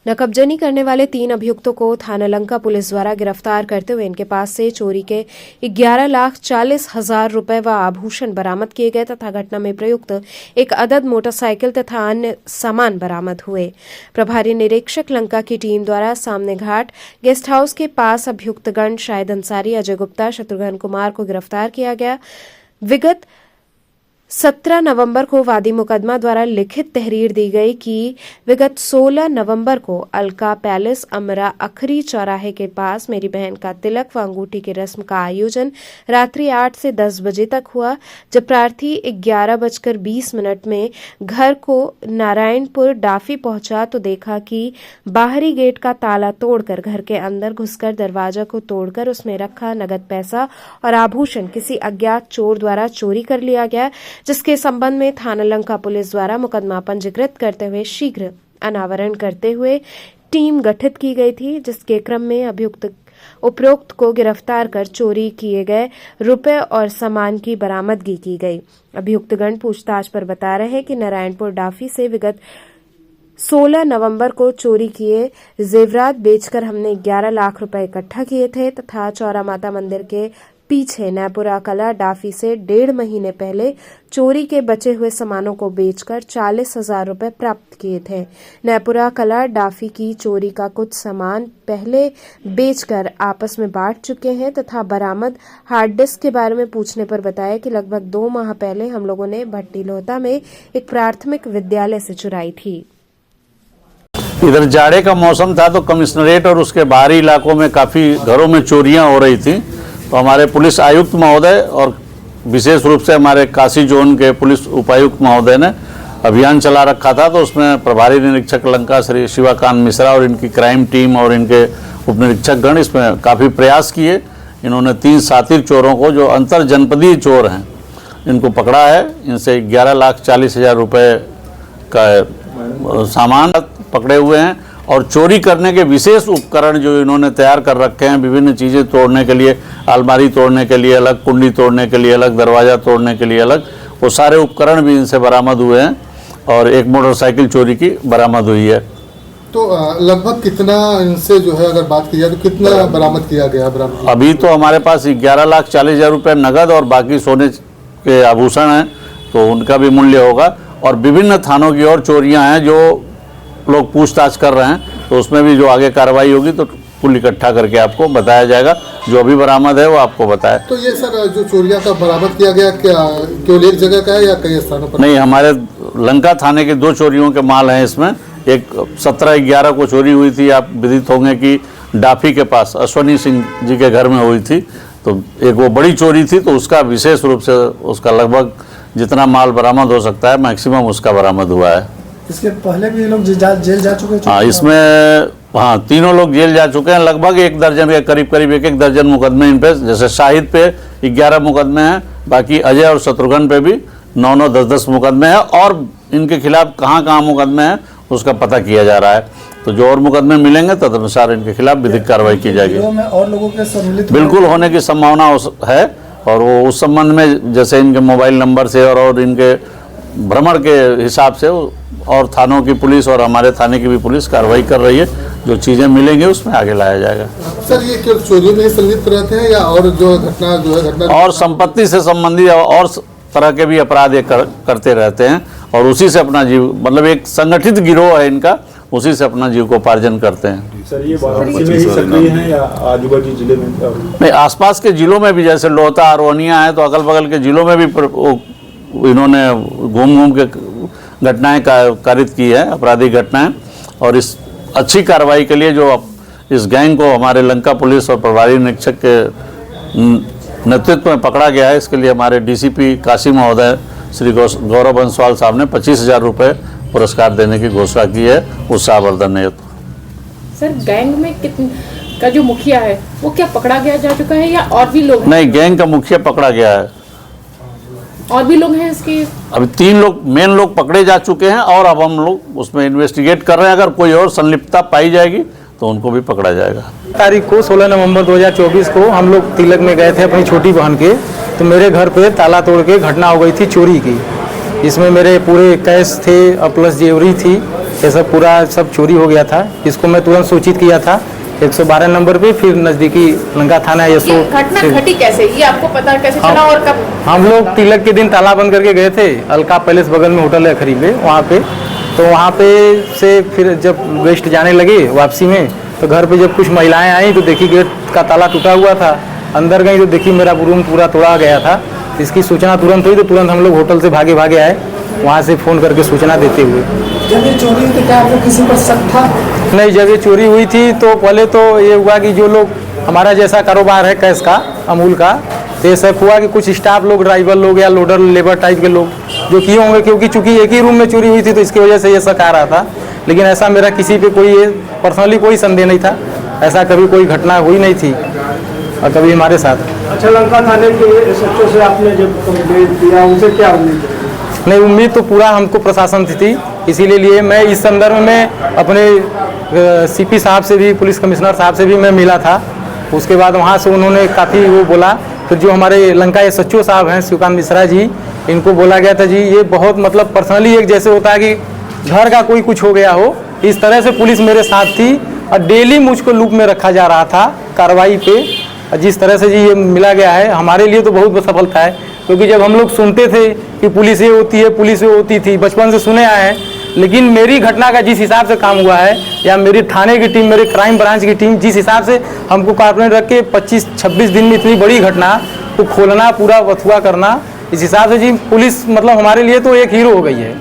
नकबजनी करने वाले 3 अभियुक्तों को थाना लंका पुलिस द्वारा गिरफ्तार करते हुए इनके पास से चोरी के 11,40,000 रुपए व आभूषण बरामद किए गए तथा घटना में प्रयुक्त एक अदद मोटरसाइकिल तथा अन्य सामान बरामद हुए। प्रभारी निरीक्षक लंका की टीम द्वारा सामने घाट गेस्ट हाउस के पास अभियुक्तगण शाहिद अंसारी, अजय गुप्ता, शत्रुघ्न कुमार को गिरफ्तार किया गया। विगत 17 नवंबर को वादी मुकदमा द्वारा लिखित तहरीर दी गई कि विगत 16 नवंबर को अलका पैलेस अमरा अखरी चौराहे के पास मेरी बहन का तिलक व अंगूठी की रस्म का आयोजन रात्रि 8 से 10 बजे तक हुआ। जब प्रार्थी 11:20 में घर को नारायणपुर डाफी पहुंचा तो देखा कि बाहरी गेट का ताला तोड़कर घर के अंदर घुसकर दरवाजा को तोड़कर उसमें रखा नगद पैसा और आभूषण किसी अज्ञात चोर द्वारा चोरी कर लिया गया, जिसके संबंध में थाना लंका पुलिस द्वारा मुकदमा पंजीकृत करते हुए शीघ्र अनावरण करते हुए टीम गठित की गई थी, जिसके क्रम में उपरोक्त को गिरफ्तार कर चोरी किए गए रुपए और सामान की बरामदगी की गई। अभियुक्तगण पूछताछ पर बता रहे हैं कि नारायणपुर डाफी से विगत 16 नवंबर को चोरी किए जेवरात बेचकर हमने 11 लाख रुपए इकट्ठा किए थे तथा चौरा माता मंदिर के पीछे नैपुरा कला डाफी से 1.5 महीने पहले चोरी के बचे हुए सामानों को बेचकर 40,000 रुपए प्राप्त किए थे। नैपुरा कला डाफी की चोरी का कुछ सामान पहले बेचकर आपस में बांट चुके हैं तथा बरामद हार्ड डिस्क के बारे में पूछने पर बताया कि लगभग 2 माह पहले हम लोगों ने भट्टी लोहता में एक प्राथमिक विद्यालय से चुराई थी। इधर जाड़े का मौसम था तो कमिश्नरेट और उसके बाहरी इलाकों में काफ़ी घरों में चोरियां हो रही थी, तो हमारे पुलिस आयुक्त महोदय और विशेष रूप से हमारे काशी जोन के पुलिस उपायुक्त महोदय ने अभियान चला रखा था। तो उसमें प्रभारी निरीक्षक लंका श्री शिवाकांत मिश्रा और इनकी क्राइम टीम और इनके उपनिरीक्षकगण इसमें काफ़ी प्रयास किए। इन्होंने 3 सातिर चोरों को, जो अंतर जनपदीय चोर हैं, इनको पकड़ा है। इनसे 11,40,000 रुपये का सामान पकड़े हुए हैं और चोरी करने के विशेष उपकरण जो इन्होंने तैयार कर रखे हैं, विभिन्न चीज़ें तोड़ने के लिए, अलमारी तोड़ने के लिए अलग, कुंडी तोड़ने के लिए अलग, दरवाज़ा तोड़ने के लिए अलग, वो सारे उपकरण भी इनसे बरामद हुए हैं और एक मोटरसाइकिल चोरी की बरामद हुई है। तो लगभग कितना इनसे जो है अगर बात की जाए तो कितना बरामद किया गया? अभी तो हमारे पास 11,40,000 रुपये नगद और बाकी सोने के आभूषण हैं, तो उनका भी मूल्य होगा। और विभिन्न थानों की और चोरियाँ हैं जो लोग पूछताछ कर रहे हैं, तो उसमें भी जो आगे कार्रवाई होगी तो कुल इकट्ठा करके आपको बताया जाएगा। जो अभी बरामद है वो आपको बताया। तो ये सर जो चोरियां का बरामद किया गया क्या केवल एक जगह का है या कई स्थानों पर? नहीं, हमारे लंका थाने के 2 चोरियों के माल हैं इसमें। एक 17/11 को चोरी हुई थी, आप विदित होंगे कि डाफी के पास अश्वनी सिंह जी के घर में हुई थी, तो एक वो बड़ी चोरी थी, तो उसका विशेष रूप से उसका लगभग जितना माल बरामद हो सकता है मैक्सिमम उसका बरामद हुआ है। इसके पहले भी ये लोग जेल जा चुके हैं? हाँ, इसमें हाँ 3 लोग जेल जा चुके हैं। लगभग 1 दर्जन के करीब 1 दर्जन मुकदमे इन पे, जैसे शाहिद पे 11 मुकदमे हैं, बाकी अजय और शत्रुघ्न पे भी 9-9, 10-10 मुकदमे हैं और इनके खिलाफ कहाँ मुकदमे हैं उसका पता किया जा रहा है। तो जो और मुकदमे मिलेंगे तदनुसार इनके खिलाफ विधिक कार्रवाई की जाएगी। और लोगों के सम्मिलित बिल्कुल होने की संभावना है और वो उस संबंध में जैसे इनके मोबाइल नंबर से और इनके भ्रमण के हिसाब से और थानों की पुलिस और हमारे थाने की भी पुलिस कार्रवाई कर रही है। जो चीज़ें मिलेंगी उसमें आगे लाया जाएगा। सर ये केवल चोरी में ही संलिप्त रहते हैं या और जो घटना और संपत्ति से संबंधित और तरह के भी अपराध ये करते रहते हैं और उसी से अपना जीव, मतलब एक संगठित गिरोह है इनका, उसी से अपना जीविकोपार्जन करते हैं। सर ये वाराणसी में ही सक्रिय हैं या आजू-बाजू जिले में? नहीं, आसपास के जिलों में भी, जैसे लोहता आरोनिया है तो अगल बगल के जिलों में भी इन्होंने घूम के घटनाएं कारित की है, आपराधिक घटनाएं। और इस अच्छी कार्रवाई के लिए जो इस गैंग को हमारे लंका पुलिस और प्रभारी निरीक्षक के नेतृत्व में पकड़ा गया है, इसके लिए हमारे डीसीपी काशी महोदय श्री गौरव बंसवाल साहब ने 25,000 रुपये पुरस्कार देने की घोषणा की है उत्साहवर्धन हेतु। सर गैंग में का जो मुखिया है वो क्या पकड़ा गया जा चुका है या और भी लोग? नहीं, गैंग का मुखिया पकड़ा गया है। और भी लोग हैं इसके? अभी 3 लोग मेन लोग पकड़े जा चुके हैं और अब हम लोग उसमें इन्वेस्टिगेट कर रहे हैं। अगर कोई और संलिप्तता पाई जाएगी तो उनको भी पकड़ा जाएगा। तारीख को 16 नवंबर 2024 को हम लोग तिलक में गए थे अपनी छोटी बहन के, तो मेरे घर पे ताला तोड़ के घटना हो गई थी चोरी की। इसमें मेरे पूरे कैश थे और प्लस ज्वेलरी थी ये सब पूरा सब चोरी हो गया था। इसको मैं तुरंत सूचित किया था 112 नंबर पे, फिर नज़दीकी लंका थाना यसो। ये घटना घटी कैसे, ये आपको पता कैसे चला और कब? हम लोग तिलक के दिन ताला बंद करके गए थे, अलका पैलेस बगल में होटल है खरीबे वहाँ पे। तो वहाँ पे से फिर जब गेस्ट जाने लगे वापसी में, तो घर पे जब कुछ महिलाएं आई तो देखी गेट का ताला टूटा हुआ था। अंदर गई तो देखी मेरा रूम पूरा तोड़ा गया था। इसकी सूचना तुरंत हुई तो तुरंत हम लोग होटल से भागे आए, वहाँ से फ़ोन करके सूचना देते हुए। जब ये चोरी हुई तो क्या आपको किसी पर शक था? नहीं, जब ये चोरी हुई थी तो पहले तो ये हुआ कि जो लोग हमारा जैसा कारोबार है कैश का, अमूल का, तो ये शक हुआ कि कुछ स्टाफ लोग, ड्राइवर लोग या लोडर लेबर टाइप के लोग जो किए होंगे, क्योंकि चूंकि एक ही रूम में चोरी हुई थी तो इसकी वजह से ये शक आ रहा था। लेकिन ऐसा मेरा किसी पे कोई ये पर्सनली कोई संदेह नहीं था, ऐसा कभी कोई घटना हुई नहीं थी और कभी हमारे साथ। अच्छा, लंका थाने के SHO से आपने जब कंप्लेंट किया, उनसे क्या उम्मीद? नहीं, उम्मीद तो पूरा हमको प्रशासन से थी, इसीलिए लिए मैं इस संदर्भ में अपने CP साहब से भी, पुलिस कमिश्नर साहब से भी मैं मिला था। उसके बाद वहाँ से उन्होंने काफ़ी वो बोला। फिर जो हमारे लंका SHO साहब हैं शिवकांत मिश्रा जी, इनको बोला गया था जी ये बहुत मतलब पर्सनली एक जैसे होता है कि घर का कोई कुछ हो गया हो, इस तरह से पुलिस मेरे साथ थी और डेली मुझको लूप में रखा जा रहा था कार्रवाई पे। जिस तरह से जी ये मिला गया है हमारे लिए तो बहुत सफलता है, क्योंकि जब हम लोग सुनते थे कि पुलिस ये होती है, पुलिस ये होती थी, बचपन से सुने आए हैं, लेकिन मेरी घटना का जिस हिसाब से काम हुआ है या मेरी थाने की टीम, मेरे क्राइम ब्रांच की टीम जिस हिसाब से हमको कॉर्पोरेट रख के 25-26 दिन में इतनी बड़ी घटना को खोलना, पूरा वथुआ करना, इस हिसाब से जी पुलिस मतलब हमारे लिए तो एक हीरो हो गई है।